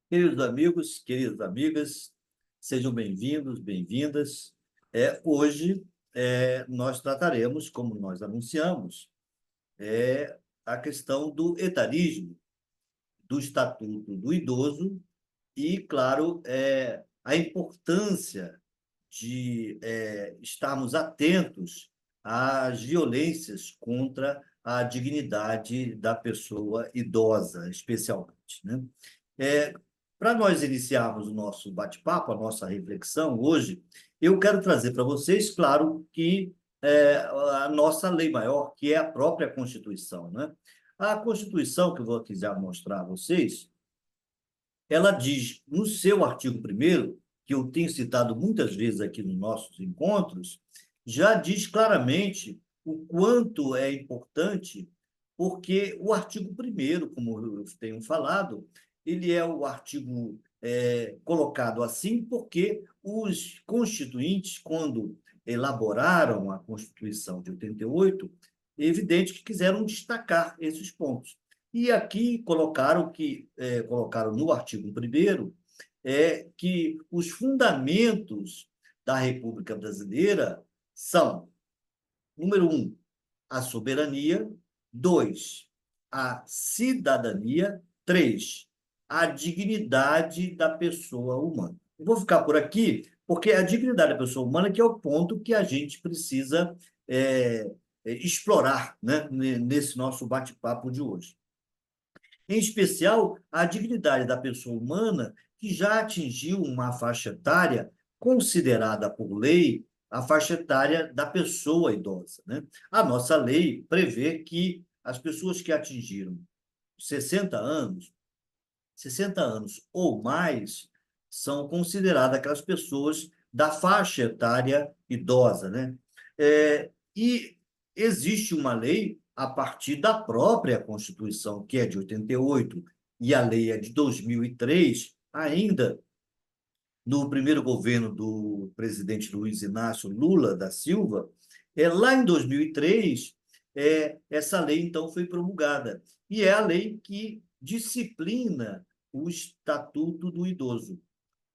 Queridos amigos, queridas amigas, sejam bem-vindos, bem-vindas. Hoje nós trataremos, como nós anunciamos, a questão do etarismo, do Estatuto do Idoso e, claro, a importância de estarmos atentos às violências contra a dignidade da pessoa idosa, especialmente, né? É, Para nós iniciarmos o nosso bate-papo, a nossa reflexão hoje, eu quero trazer para vocês, claro, que a nossa lei maior, que é a própria Constituição, né? A Constituição, que eu vou quiser mostrar a vocês, ela diz, no seu artigo primeiro, que eu tenho citado muitas vezes aqui nos nossos encontros, já diz claramente o quanto é importante, porque o artigo primeiro, como eu tenho falado, ele é o artigo colocado assim porque os constituintes, quando elaboraram a Constituição de 88, é evidente que quiseram destacar esses pontos. E aqui colocaram no artigo primeiro que os fundamentos da República Brasileira são, número um, a soberania, dois, a cidadania, três, a dignidade da pessoa humana. Eu vou ficar por aqui, porque a dignidade da pessoa humana que é o ponto que a gente precisa explorar, né, nesse nosso bate-papo de hoje. Em especial, a dignidade da pessoa humana que já atingiu uma faixa etária considerada por lei a faixa etária da pessoa idosa, né? A nossa lei prevê que as pessoas que atingiram 60 anos, 60 anos ou mais, são consideradas aquelas pessoas da faixa etária idosa, né? E existe uma lei a partir da própria Constituição, que é de 88, e a lei é de 2003, ainda no primeiro governo do presidente Luiz Inácio Lula da Silva, lá em 2003, essa lei, então, foi promulgada. E é a lei que disciplina o Estatuto do Idoso.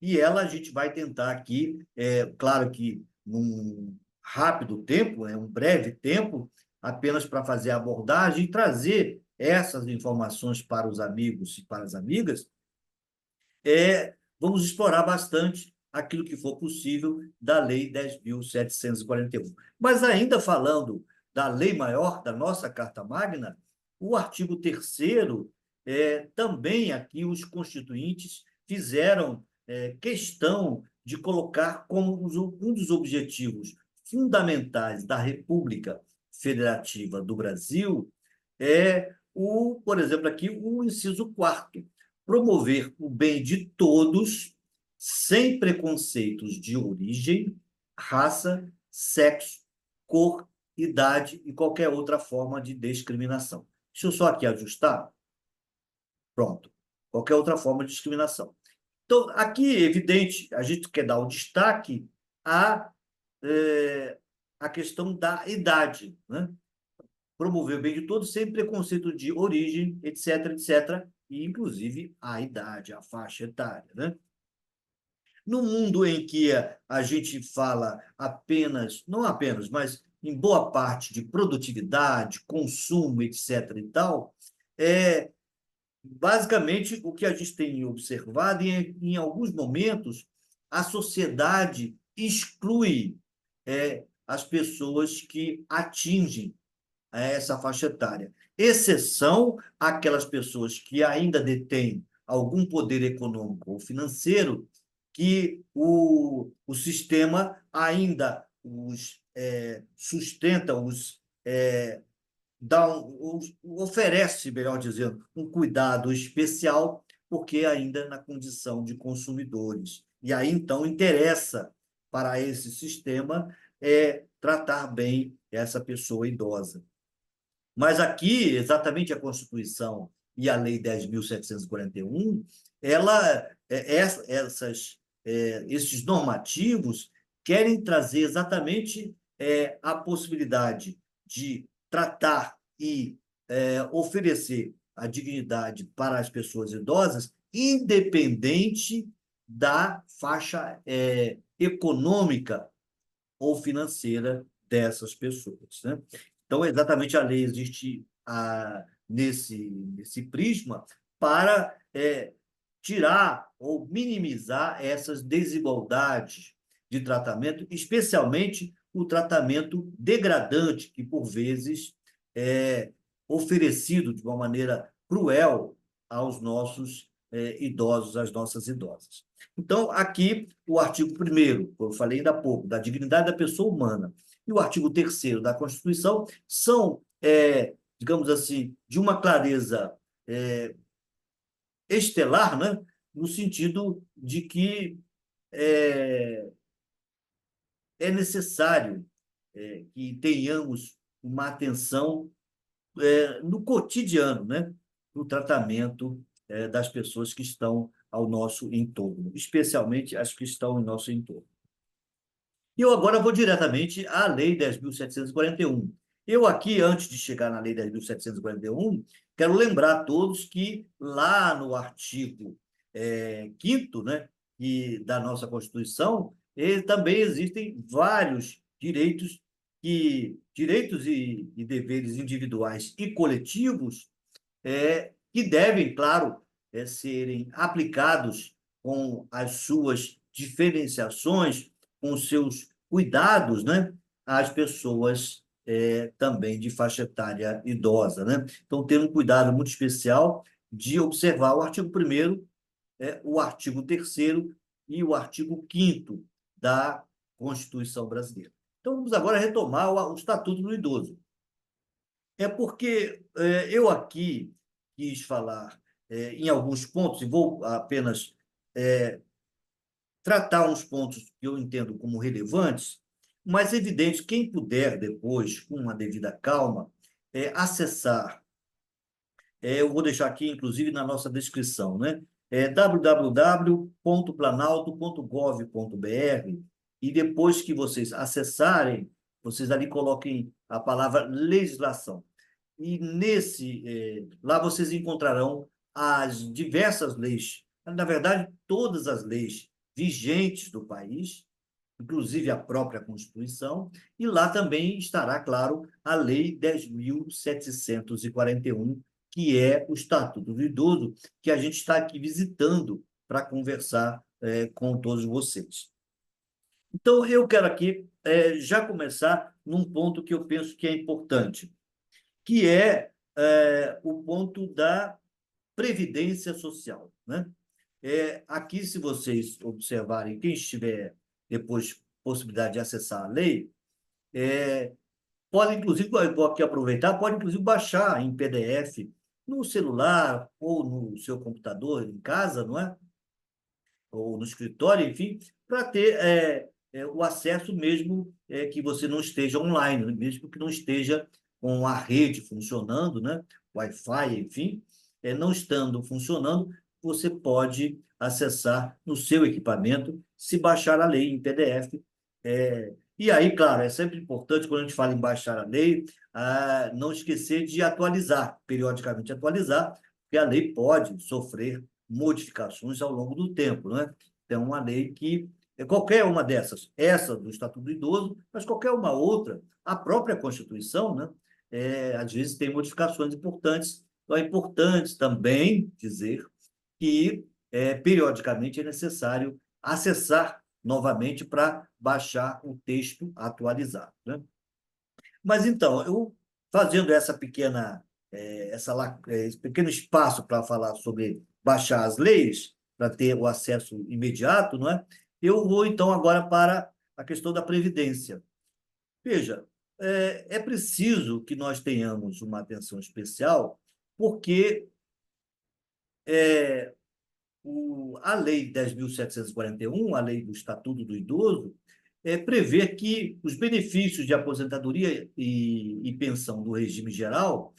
E ela a gente vai tentar aqui, claro que num rápido tempo, um breve tempo, apenas para fazer a abordagem e trazer essas informações para os amigos e para as amigas, vamos explorar bastante aquilo que for possível da Lei 10.741. Mas ainda falando da lei maior, da nossa Carta Magna, o artigo 3º, também aqui os constituintes fizeram questão de colocar como um dos objetivos fundamentais da República Federativa do Brasil por exemplo, aqui o inciso 4º, promover o bem de todos, sem preconceitos de origem, raça, sexo, cor, idade e qualquer outra forma de discriminação. Deixa eu só aqui ajustar. Pronto. Qualquer outra forma de discriminação. Então, aqui, é evidente, a gente quer dar o destaque à, à questão da idade, né? Promover o bem de todos sem preconceito de origem, etc., etc., e inclusive a idade, a faixa etária, né? No mundo em que a gente fala apenas, não apenas, mas em boa parte de produtividade, consumo, etc. e tal, basicamente o que a gente tem observado, e em alguns momentos, a sociedade exclui as pessoas que atingem a essa faixa etária. Exceção aquelas pessoas que ainda detêm algum poder econômico ou financeiro, que o sistema ainda os sustenta, oferece, melhor dizendo, um cuidado especial, porque ainda na condição de consumidores. E aí, então, interessa para esse sistema tratar bem essa pessoa idosa. Mas aqui, exatamente a Constituição e a Lei 10.741, esses normativos querem trazer exatamente a possibilidade de tratar e oferecer a dignidade para as pessoas idosas, independente da faixa econômica ou financeira dessas pessoas, né? Então, exatamente a lei existe nesse prisma para tirar ou minimizar essas desigualdades de tratamento, especialmente o tratamento degradante, que, por vezes, é oferecido de uma maneira cruel aos nossos idosos, às nossas idosas. Então, aqui, o artigo 1º, como eu falei ainda há pouco, da dignidade da pessoa humana, e o artigo 3º da Constituição são, digamos assim, de uma clareza estelar, né? No sentido de que é necessário que tenhamos uma atenção no cotidiano, né? No tratamento das pessoas que estão ao nosso entorno, especialmente as que estão em nosso entorno. E eu agora vou diretamente à Lei 10.741. Eu aqui, antes de chegar na Lei 10.741, quero lembrar a todos que lá no artigo 5º, né, da nossa Constituição, também existem vários direitos e deveres individuais e coletivos que devem, claro, serem aplicados com as suas diferenciações, com os seus cuidados, né, às pessoas também de faixa etária idosa, né? Então, ter um cuidado muito especial de observar o artigo 1º, o artigo 3º e o artigo 5º da Constituição brasileira. Então, vamos agora retomar o Estatuto do Idoso. É porque eu aqui quis falar em alguns pontos, e vou apenas tratar uns pontos que eu entendo como relevantes, mas é evidente, quem puder depois, com uma devida calma, acessar, eu vou deixar aqui, inclusive, na nossa descrição, né? www.planalto.gov.br, e depois que vocês acessarem, vocês ali coloquem a palavra legislação. E lá vocês encontrarão as diversas leis, na verdade, todas as leis vigentes do país, inclusive a própria Constituição, e lá também estará, claro, a Lei 10.741, que é o Estatuto do Idoso, que a gente está aqui visitando para conversar com todos vocês. Então, eu quero aqui já começar num ponto que eu penso que é importante, que é o ponto da previdência social, né? Aqui, se vocês observarem, quem estiver depois possibilidade de acessar a lei, pode, inclusive, vou aqui aproveitar, pode, inclusive, baixar em PDF no celular ou no seu computador em casa, não é? Ou no escritório, enfim, para ter o acesso mesmo que você não esteja online, né? Mesmo que não esteja com a rede funcionando, né? Wi-Fi, enfim, não estando funcionando, você pode acessar no seu equipamento, se baixar a lei em PDF. E aí, claro, é sempre importante, quando a gente fala em baixar a lei, não esquecer de atualizar, periodicamente atualizar, porque a lei pode sofrer modificações ao longo do tempo, né? Então, uma lei que qualquer uma dessas, essa do Estatuto do Idoso, mas qualquer uma outra, a própria Constituição, né? Às vezes tem modificações importantes. Então, é importante também dizer que, periodicamente, é necessário acessar novamente para baixar o texto atualizado, né? Mas, então, eu fazendo esse pequeno espaço para falar sobre baixar as leis, para ter o acesso imediato, não é? Eu vou, então, agora para a questão da Previdência. Veja, é preciso que nós tenhamos uma atenção especial, porque a Lei 10.741, a Lei do Estatuto do Idoso, prevê que os benefícios de aposentadoria e pensão do regime geral,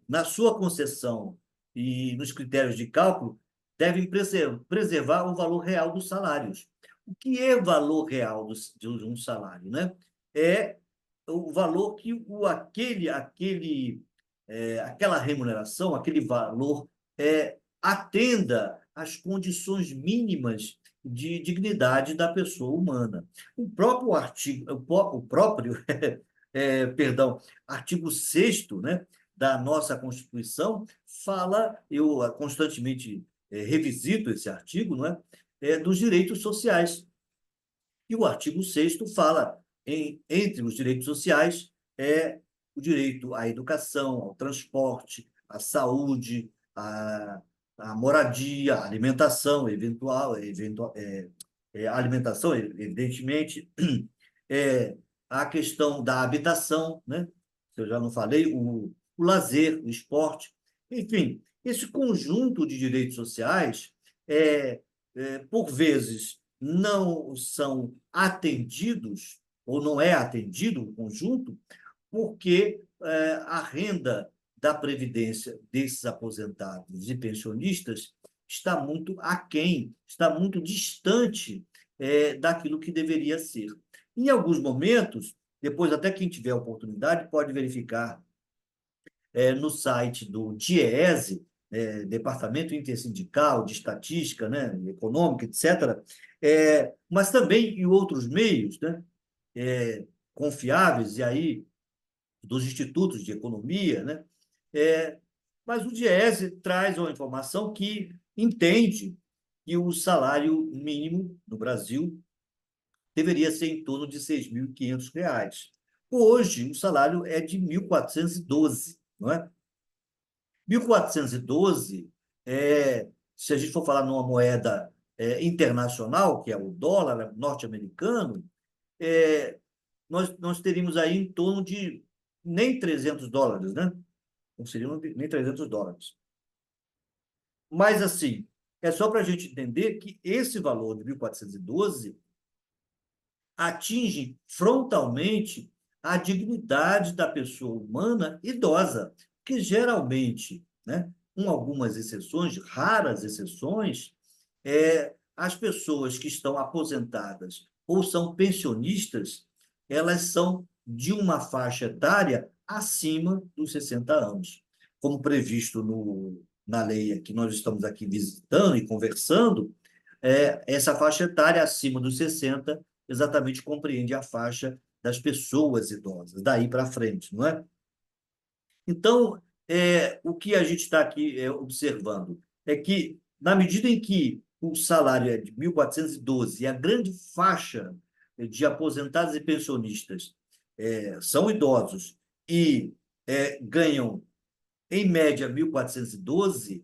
na sua concessão e nos critérios de cálculo, devem preservar o valor real dos salários. O que é o valor real de um salário, né? É o valor que aquele aquela remuneração, aquele valor, atenda às condições mínimas de dignidade da pessoa humana. O próprio artigo, o próprio, perdão, artigo 6º, né, da nossa Constituição fala, eu constantemente revisito esse artigo, não é? Dos direitos sociais. E o artigo 6º fala, entre os direitos sociais, o direito à educação, ao transporte, à saúde, à moradia, à alimentação, alimentação, evidentemente, a questão da habitação, né? Que eu já não falei, o lazer, o esporte, enfim, esse conjunto de direitos sociais, por vezes, não são atendidos, ou não é atendido o conjunto, porque a renda da previdência desses aposentados e pensionistas está muito aquém, está muito distante daquilo que deveria ser. Em alguns momentos, depois até quem tiver oportunidade pode verificar no site do DIEESE, Departamento Intersindical de Estatística, né, Econômica, etc., mas também em outros meios, né, confiáveis, e aí dos institutos de economia, né? Mas o DIEESE traz uma informação que entende que o salário mínimo no Brasil deveria ser em torno de R$ 6.500. Hoje, o salário é de 1.412, não é? 1.412, se a gente for falar numa moeda internacional, que é o dólar norte-americano, nós teríamos aí em torno de nem US$ 300, né? Não seriam nem US$ 300. Mas, assim, é só para a gente entender que esse valor de 1.412 atinge frontalmente a dignidade da pessoa humana idosa, que geralmente, né, com algumas exceções, raras exceções, as pessoas que estão aposentadas ou são pensionistas, elas são de uma faixa etária acima dos 60 anos, como previsto na lei que nós estamos aqui visitando e conversando. Essa faixa etária acima dos 60 exatamente compreende a faixa das pessoas idosas, daí para frente, não é? Então, o que a gente está aqui observando é que, na medida em que o salário é de 1.412 e a grande faixa de aposentados e pensionistas são idosos e ganham, em média, 1.412,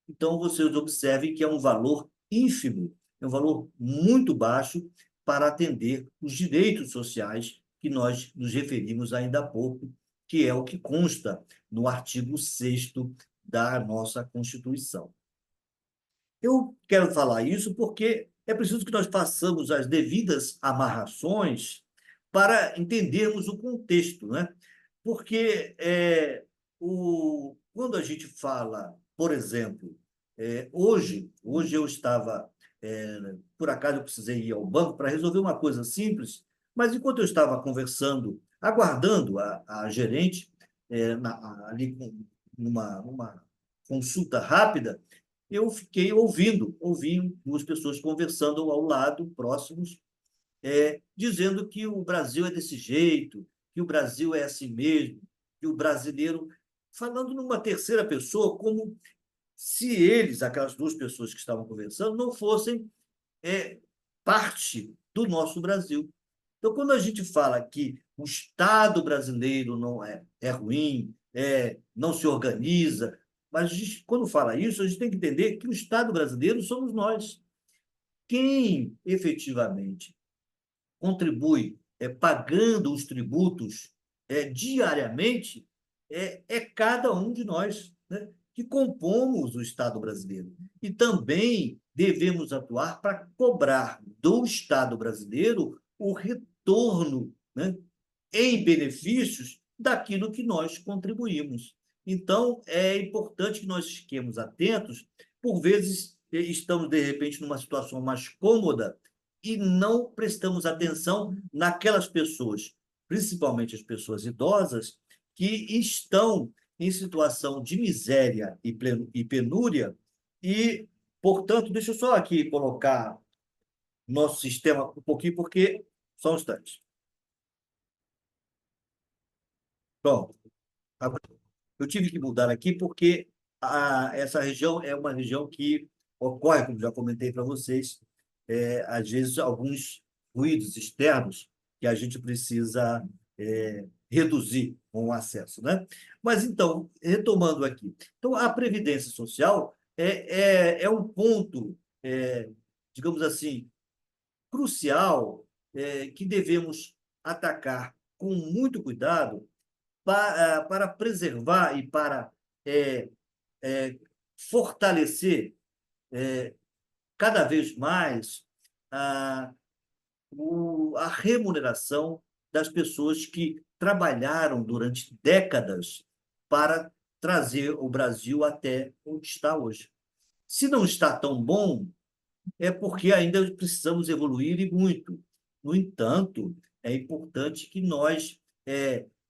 então vocês observem que é um valor ínfimo, é um valor muito baixo para atender os direitos sociais que nós nos referimos ainda há pouco, que é o que consta no artigo 6º da nossa Constituição. Eu quero falar isso porque é preciso que nós façamos as devidas amarrações para entendermos o contexto, né? Porque quando a gente fala, por exemplo, hoje eu estava, por acaso eu precisei ir ao banco para resolver uma coisa simples, mas enquanto eu estava conversando, aguardando a gerente, ali numa consulta rápida, eu fiquei ouvi duas pessoas conversando ao lado, próximos, dizendo que o Brasil é desse jeito, que o Brasil é assim mesmo, que o brasileiro, falando numa terceira pessoa, como se eles, aquelas duas pessoas que estavam conversando, não fossem parte do nosso Brasil. Então, quando a gente fala que o Estado brasileiro não é ruim, não se organiza, mas quando fala isso, a gente tem que entender que o Estado brasileiro somos nós. Quem efetivamente contribui pagando os tributos diariamente cada um de nós, né, que compomos o Estado brasileiro. E também devemos atuar para cobrar do Estado brasileiro o retorno, né, em benefícios daquilo que nós contribuímos. Então, é importante que nós fiquemos atentos, por vezes estamos, de repente, numa situação mais cômoda e não prestamos atenção naquelas pessoas, principalmente as pessoas idosas, que estão em situação de miséria e penúria, e, portanto, deixa eu só aqui colocar nosso sistema um pouquinho, porque só um instante. Pronto. Eu tive que mudar aqui porque essa região é uma região que ocorre, como já comentei para vocês, às vezes alguns ruídos externos que a gente precisa reduzir com o acesso, né? Mas então, retomando aqui, então a previdência social é um ponto, digamos assim, crucial, que devemos atacar com muito cuidado para preservar e para é, é, fortalecer cada vez mais a, a remuneração das pessoas que trabalharam durante décadas para trazer o Brasil até onde está hoje. Se não está tão bom, é porque ainda precisamos evoluir e muito. No entanto, é importante que nós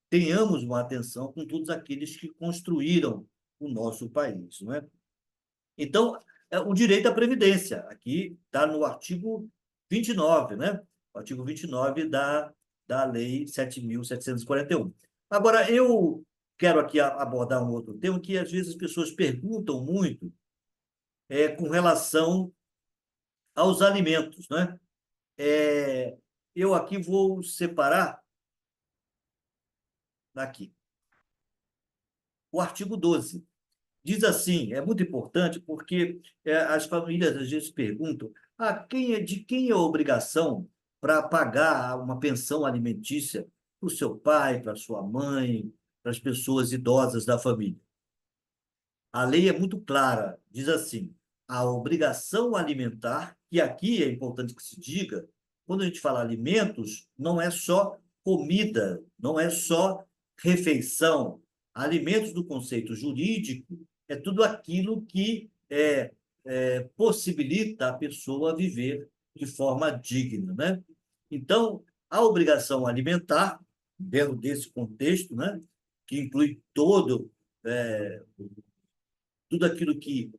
tenhamos uma atenção com todos aqueles que construíram o nosso país, não é? Então, o direito à previdência, aqui está no artigo 29, né? O artigo 29 da Lei 7.741. Agora, eu quero aqui abordar um outro tema que às vezes as pessoas perguntam muito com relação aos alimentos, né? Eu aqui vou separar aqui o artigo 12. Diz assim, é muito importante porque as famílias às vezes perguntam de quem é a obrigação para pagar uma pensão alimentícia para o seu pai, para a sua mãe, para as pessoas idosas da família. A lei é muito clara, diz assim: a obrigação alimentar, e aqui é importante que se diga, quando a gente fala alimentos, não é só comida, não é só refeição. Alimentos do conceito jurídico é tudo aquilo que possibilita a pessoa viver de forma digna, né? Então, a obrigação alimentar, dentro desse contexto, né, que inclui tudo aquilo que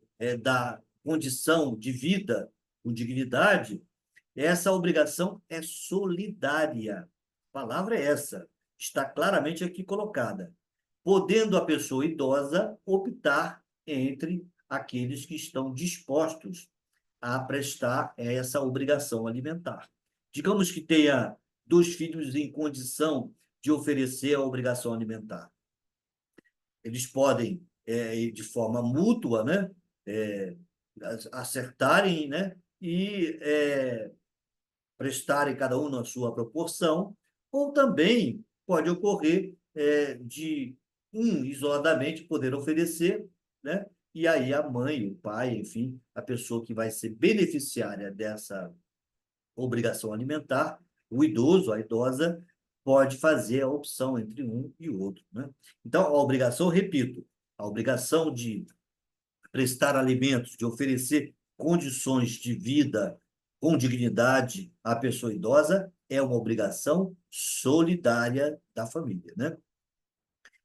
dá condição de vida com dignidade, essa obrigação é solidária. A palavra é essa, está claramente aqui colocada. Podendo a pessoa idosa optar entre aqueles que estão dispostos a prestar essa obrigação alimentar. Digamos que tenha dois filhos em condição de oferecer a obrigação alimentar. Eles podem, de forma mútua, né, é, acertarem, né, e prestarem cada um na sua proporção, ou também pode ocorrer de isoladamente poder oferecer, né, e aí a mãe, o pai, enfim, a pessoa que vai ser beneficiária dessa obrigação alimentar, o idoso, a idosa, pode fazer a opção entre um e o outro, né? Então, a obrigação, repito, a obrigação de prestar alimentos, de oferecer condições de vida com dignidade à pessoa idosa, é uma obrigação solidária da família, né?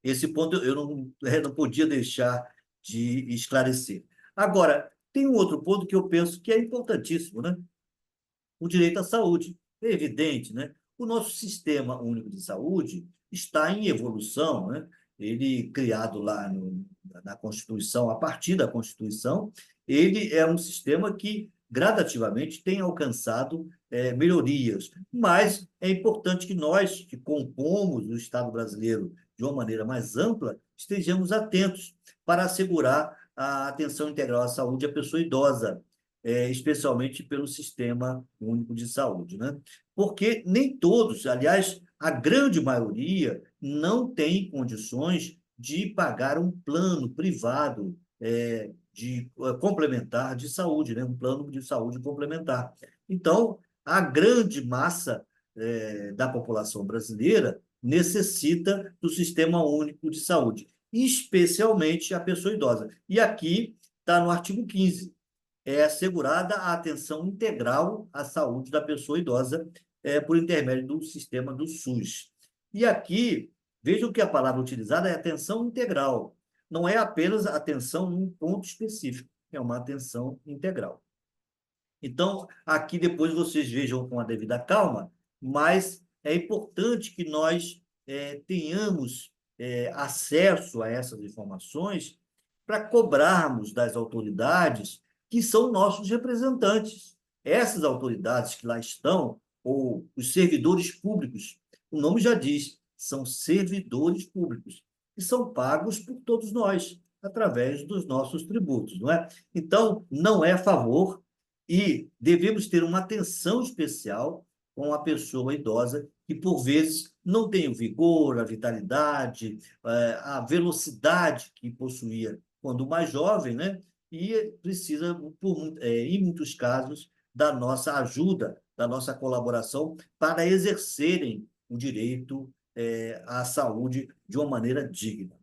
Esse ponto eu não podia deixar de esclarecer. Agora, tem um outro ponto que eu penso que é importantíssimo, né? O direito à saúde. É evidente, né? O nosso sistema único de saúde está em evolução, né? Ele, criado lá na Constituição, a partir da Constituição, ele é um sistema que gradativamente tem alcançado melhorias. Mas é importante que nós, que compomos o Estado brasileiro de uma maneira mais ampla, estejamos atentos para assegurar a atenção integral à saúde à pessoa idosa, especialmente pelo Sistema Único de Saúde, né? Porque nem todos, aliás, a grande maioria, não tem condições de pagar um plano privado complementar de saúde, né? Um plano de saúde complementar. Então, a grande massa da população brasileira necessita do Sistema Único de Saúde, especialmente a pessoa idosa. E aqui está no artigo 15, é assegurada a atenção integral à saúde da pessoa idosa por intermédio do sistema do SUS. E aqui Vejam que a palavra utilizada é atenção integral. Não é apenas atenção num ponto específico, é uma atenção integral. Então, aqui depois vocês vejam com a devida calma, mas é importante que nós tenhamos acesso a essas informações para cobrarmos das autoridades que são nossos representantes. Essas autoridades que lá estão, ou os servidores públicos, o nome já diz, são servidores públicos, que são pagos por todos nós, através dos nossos tributos, não é? Então, não é favor e devemos ter uma atenção especial com a pessoa idosa que, por vezes, não tem o vigor, a vitalidade, a velocidade que possuía quando mais jovem, né? E precisa, em muitos casos, da nossa ajuda, da nossa colaboração para exercerem o direito à saúde de uma maneira digna.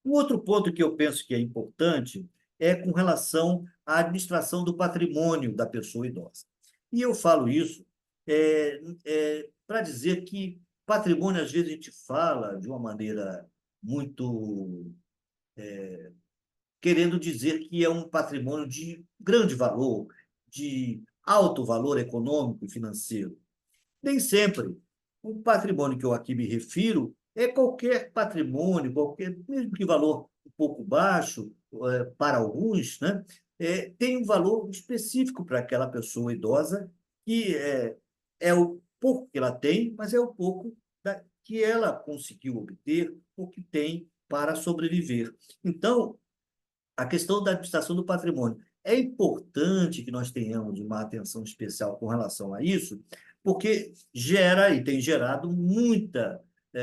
Um outro ponto que eu penso que é importante é com relação à administração do patrimônio da pessoa idosa. E eu falo isso para dizer que patrimônio, às vezes, a gente fala de uma maneira muito querendo dizer que é um patrimônio de grande valor, de alto valor econômico e financeiro. Nem sempre. O patrimônio que eu aqui me refiro é qualquer patrimônio, qualquer, mesmo que valor um pouco baixo, para alguns, né? Tem um valor específico para aquela pessoa idosa, que é o pouco que ela tem, mas é o pouco que ela conseguiu obter, o que tem para sobreviver. Então, a questão da administração do patrimônio. É importante que nós tenhamos uma atenção especial com relação a isso, porque gera e tem gerado muita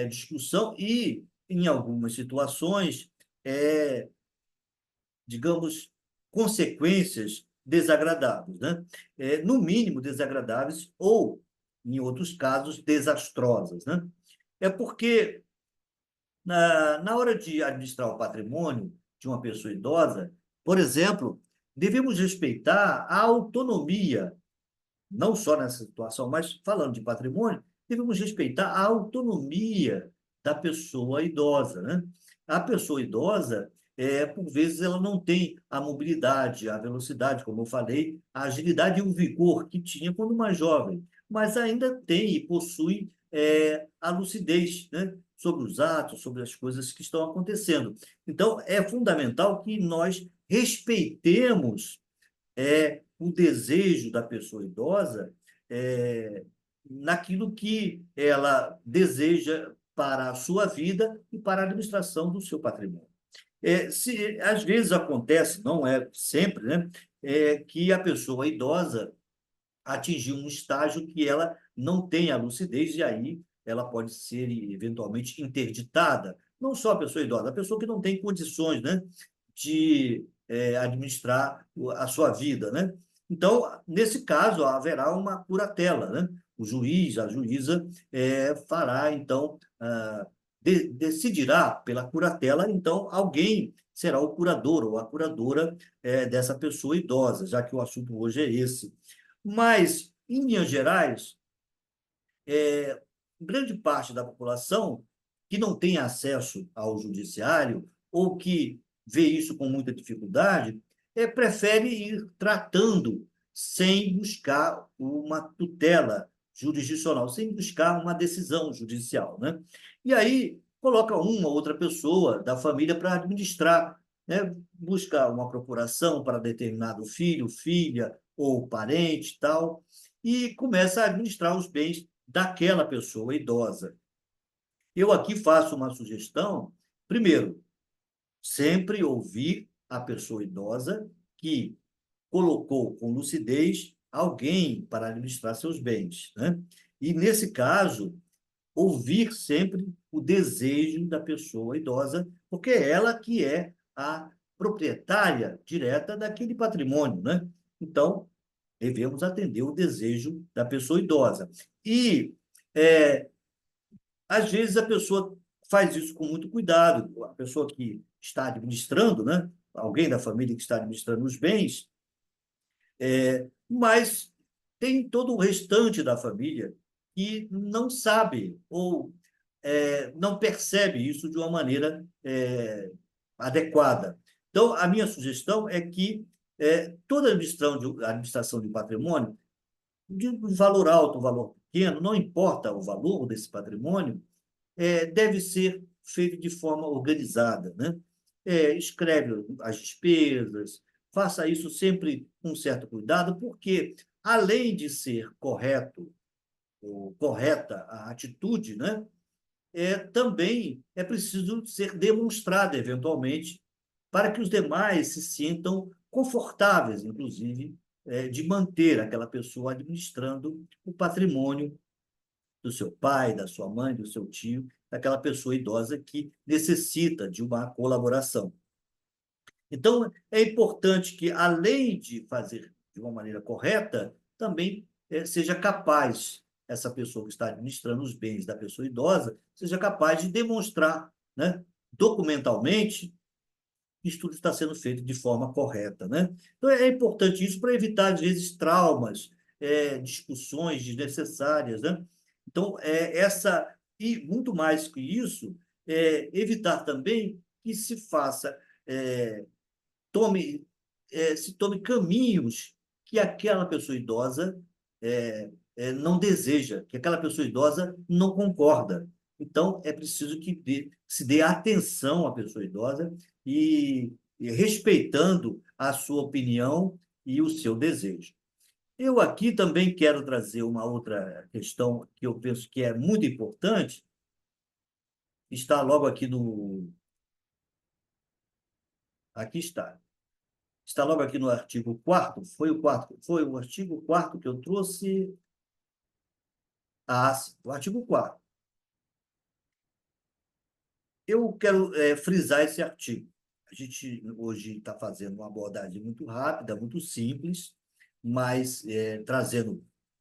discussão e, em algumas situações, é, digamos, consequências desagradáveis, né? No mínimo desagradáveis ou, em outros casos, desastrosas, né? É porque na hora de administrar o patrimônio de uma pessoa idosa, por exemplo, devemos respeitar a autonomia, não só nessa situação, mas falando de patrimônio, devemos respeitar a autonomia da pessoa idosa, né? A pessoa idosa, por vezes, ela não tem a mobilidade, a velocidade, como eu falei, a agilidade e o vigor que tinha quando mais jovem, mas ainda tem e possui a lucidez, né? Sobre os atos, sobre as coisas que estão acontecendo. Então, é fundamental que nós respeitemos o desejo da pessoa idosa é, naquilo que ela deseja para a sua vida e para a administração do seu patrimônio. Às vezes acontece, não é sempre, né, que a pessoa idosa atingiu um estágio que ela não tem a lucidez e aí ela pode ser eventualmente interditada. Não só a pessoa idosa, a pessoa que não tem condições, né, de administrar a sua vida, né? Então, nesse caso, haverá uma curatela, né? O juiz, a juíza, fará, então, decidirá pela curatela, então, alguém será o curador ou a curadora dessa pessoa idosa, já que o assunto hoje é esse. Mas, em linhas gerais, grande parte da população que não tem acesso ao judiciário ou que vê isso com muita dificuldade, prefere ir tratando sem buscar uma tutela jurisdicional, sem buscar uma decisão judicial, né? E aí coloca uma ou outra pessoa da família para administrar, né? Busca uma procuração para determinado filho, filha ou parente, tal, e começa a administrar os bens daquela pessoa idosa. Eu aqui faço uma sugestão. Primeiro, sempre ouvir a pessoa idosa que colocou com lucidez alguém para administrar seus bens, né? E, nesse caso, ouvir sempre o desejo da pessoa idosa, porque é ela que é a proprietária direta daquele patrimônio, né? Então, devemos atender o desejo da pessoa idosa. E, é, às vezes, a pessoa faz isso com muito cuidado, a pessoa que está administrando, né? Alguém da família que está administrando os bens, mas tem todo o restante da família que não sabe ou não percebe isso de uma maneira adequada. Então, a minha sugestão é que toda administração de patrimônio, de valor alto, valor pequeno, não importa o valor desse patrimônio, deve ser feito de forma organizada, né? Escreve as despesas, faça isso sempre com um certo cuidado, porque, além de ser correto ou correta a atitude, né? Também é preciso ser demonstrada, eventualmente, para que os demais se sintam confortáveis, inclusive, de manter aquela pessoa administrando o patrimônio do seu pai, da sua mãe, do seu tio, daquela pessoa idosa que necessita de uma colaboração. Então, é importante que, além de fazer de uma maneira correta, também seja capaz, essa pessoa que está administrando os bens da pessoa idosa, seja capaz de demonstrar, né, documentalmente que isso tudo está sendo feito de forma correta, né? Então, é importante isso para evitar, às vezes, traumas, discussões desnecessárias, né? Então, e muito mais que isso, evitar também que se faça tome, se tome caminhos que aquela pessoa idosa não deseja, que aquela pessoa idosa não concorda. Então, é preciso que se dê atenção à pessoa idosa e respeitando a sua opinião e o seu desejo. Eu aqui também quero trazer uma outra questão que eu penso que é muito importante, está logo aqui no. Aqui está. Está logo aqui no artigo 4º, foi o artigo 4º que eu trouxe. Sim, o artigo 4º. Eu quero frisar esse artigo. A gente hoje está fazendo uma abordagem muito rápida, muito simples, mas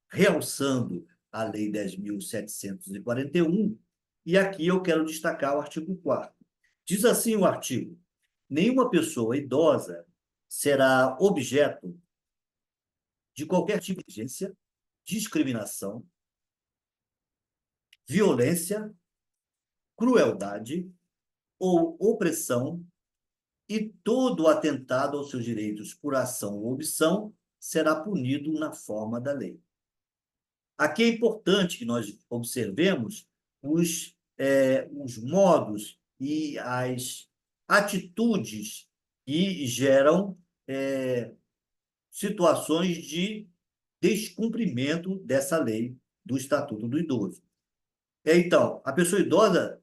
realçando a Lei 10.741, e aqui eu quero destacar o artigo 4º. Diz assim o artigo: nenhuma pessoa idosa será objeto de qualquer tipo de agência, discriminação, violência, crueldade ou opressão, e todo atentado aos seus direitos por ação ou omissão será punido na forma da lei. Aqui é importante que nós observemos os modos e as atitudes que geram situações de descumprimento dessa lei do Estatuto do Idoso. Então, a pessoa idosa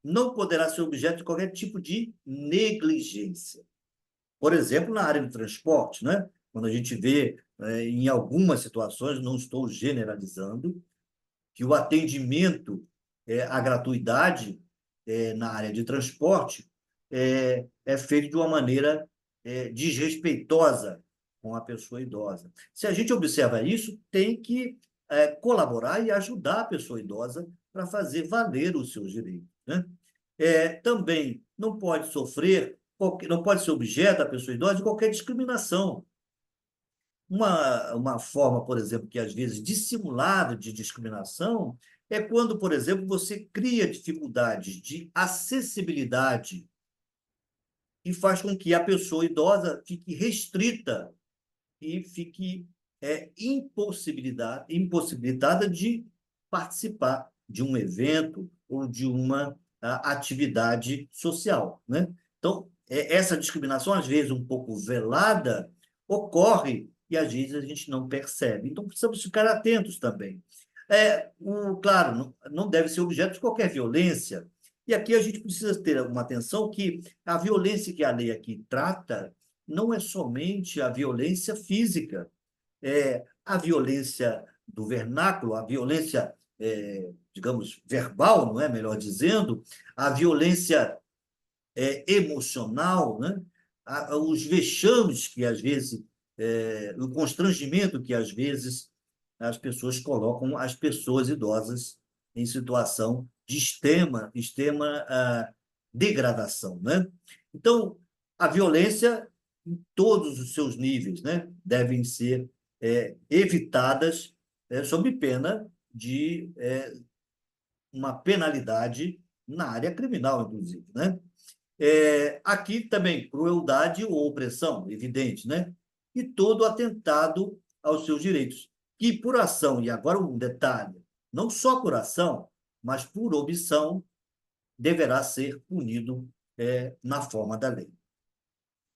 não poderá ser objeto de qualquer tipo de negligência. Por exemplo, na área do transporte, né? Quando a gente vê, em algumas situações, não estou generalizando, que o atendimento à gratuidade na área de transporte é feito de uma maneira desrespeitosa com a pessoa idosa. Se a gente observa isso, tem que colaborar e ajudar a pessoa idosa para fazer valer os seus direitos, né? Também não pode sofrer, não pode ser objeto a pessoa idosa de qualquer discriminação. Uma forma, por exemplo, que às vezes dissimulada de discriminação é quando, por exemplo, você cria dificuldades de acessibilidade e faz com que a pessoa idosa fique restrita e fique impossibilitada de participar de um evento ou de uma atividade social, né? Então, essa discriminação, às vezes um pouco velada, ocorre e às vezes a gente não percebe. Então, precisamos ficar atentos também. Claro, não deve ser objeto de qualquer violência. E aqui a gente precisa ter uma atenção que a violência que a lei aqui trata não é somente a violência física, a violência do vernáculo, a violência, digamos, verbal, não é? Melhor dizendo, a violência emocional, né? Os vexames que, às vezes, o constrangimento que, às vezes, as pessoas colocam as pessoas idosas em situação de extrema degradação, né? Então, a violência, em todos os seus níveis, né, devem ser evitadas sob pena de uma penalidade na área criminal, inclusive, né? Aqui também, crueldade ou opressão, evidente, né? E todo atentado aos seus direitos. Que por ação, e agora um detalhe, não só por ação, mas por omissão, deverá ser punido na forma da lei.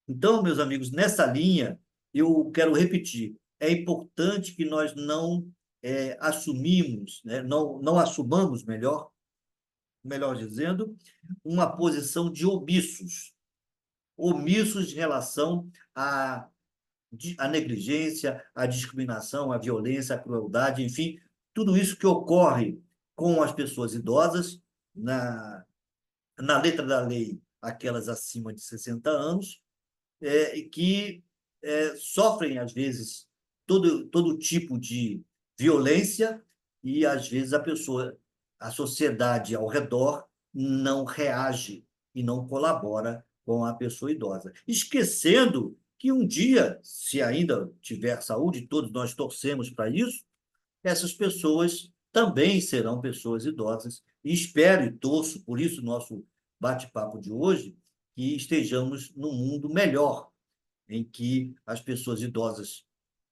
Então, meus amigos, nessa linha, eu quero repetir, é importante que nós não assumimos, né? Não assumamos, melhor dizendo, uma posição de omissos em relação à negligência, à discriminação, à violência, à crueldade, enfim, tudo isso que ocorre com as pessoas idosas, na letra da lei, aquelas acima de 60 anos, que sofrem, às vezes, todo tipo de violência e, às vezes, a sociedade ao redor não reage e não colabora com a pessoa idosa. Esquecendo que um dia, se ainda tiver saúde, todos nós torcemos para isso, essas pessoas também serão pessoas idosas. E espero e torço, por isso, nosso bate-papo de hoje, que estejamos num mundo melhor, em que as pessoas idosas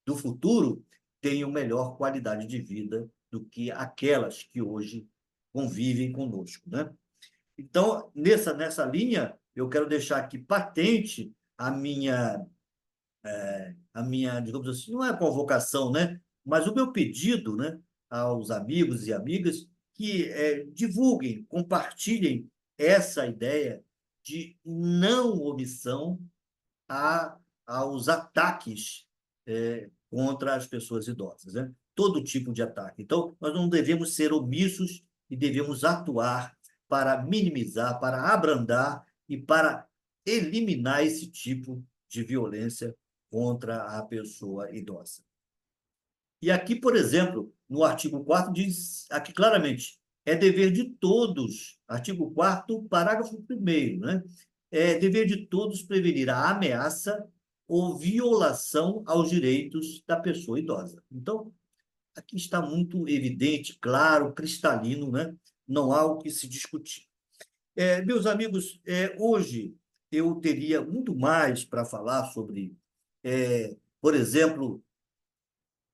do futuro tenham melhor qualidade de vida do que aquelas que hoje convivem conosco, né? Então, nessa linha, eu quero deixar aqui patente digamos assim, não é a convocação, né? Mas o meu pedido, né, aos amigos e amigas que divulguem, compartilhem essa ideia de não omissão a, aos ataques contra as pessoas idosas, né? Todo tipo de ataque. Então, nós não devemos ser omissos e devemos atuar para minimizar, para abrandar e para eliminar esse tipo de violência contra a pessoa idosa. E aqui, por exemplo, no artigo 4 diz aqui claramente, é dever de todos, artigo 4º, parágrafo 1º, né? É dever de todos prevenir a ameaça ou violação aos direitos da pessoa idosa. Então, aqui está muito evidente, claro, cristalino, né? Não há o que se discutir. Meus amigos, hoje eu teria muito mais para falar sobre, por exemplo,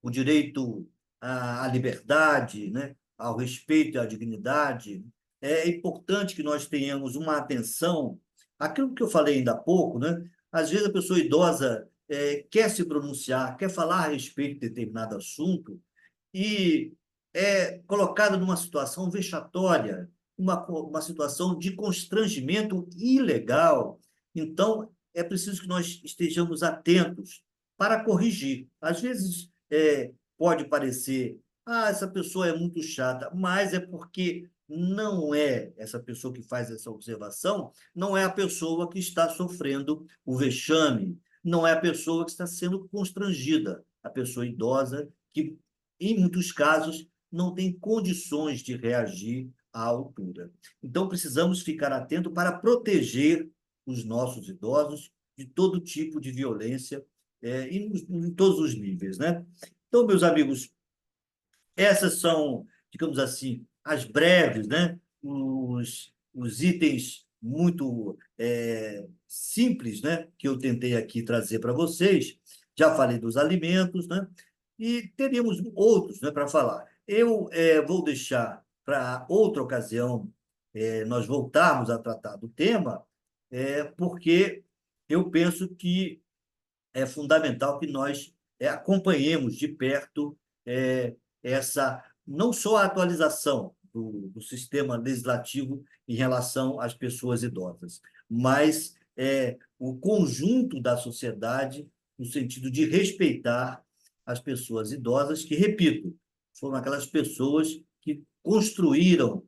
o direito à liberdade, né? Ao respeito e à dignidade. É importante que nós tenhamos uma atenção àquilo que eu falei ainda há pouco, né? Às vezes a pessoa idosa quer se pronunciar, quer falar a respeito de determinado assunto e é colocada numa situação vexatória, uma situação de constrangimento ilegal. Então, é preciso que nós estejamos atentos para corrigir. Às vezes, pode parecer, essa pessoa é muito chata, mas é porque não é essa pessoa que faz essa observação, não é a pessoa que está sofrendo o vexame, não é a pessoa que está sendo constrangida, a pessoa idosa que, em muitos casos, não tem condições de reagir à altura. Então, precisamos ficar atentos para proteger os nossos idosos de todo tipo de violência, em todos os níveis, né? Então, meus amigos, essas são, digamos assim, as breves, né? Os itens muito simples, né? Que eu tentei aqui trazer para vocês. Já falei dos alimentos, né? E teríamos outros, né, para falar. Eu vou deixar para outra ocasião nós voltarmos a tratar do tema, porque eu penso que é fundamental que nós acompanhemos de perto essa, não só a atualização do sistema legislativo em relação às pessoas idosas, mas o conjunto da sociedade no sentido de respeitar as pessoas idosas, que, repito, foram aquelas pessoas que construíram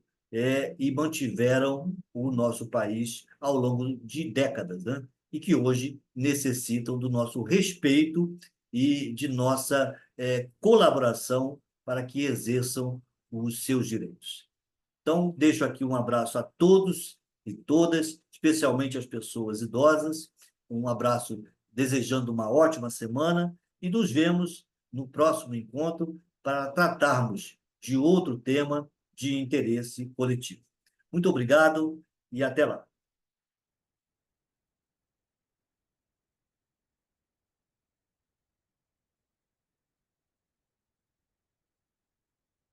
e mantiveram o nosso país ao longo de décadas, né? E que hoje necessitam do nosso respeito e de nossa colaboração para que exerçam os seus direitos. Então, deixo aqui um abraço a todos e todas, especialmente as pessoas idosas, um abraço desejando uma ótima semana e nos vemos no próximo encontro para tratarmos de outro tema de interesse coletivo. Muito obrigado e até lá.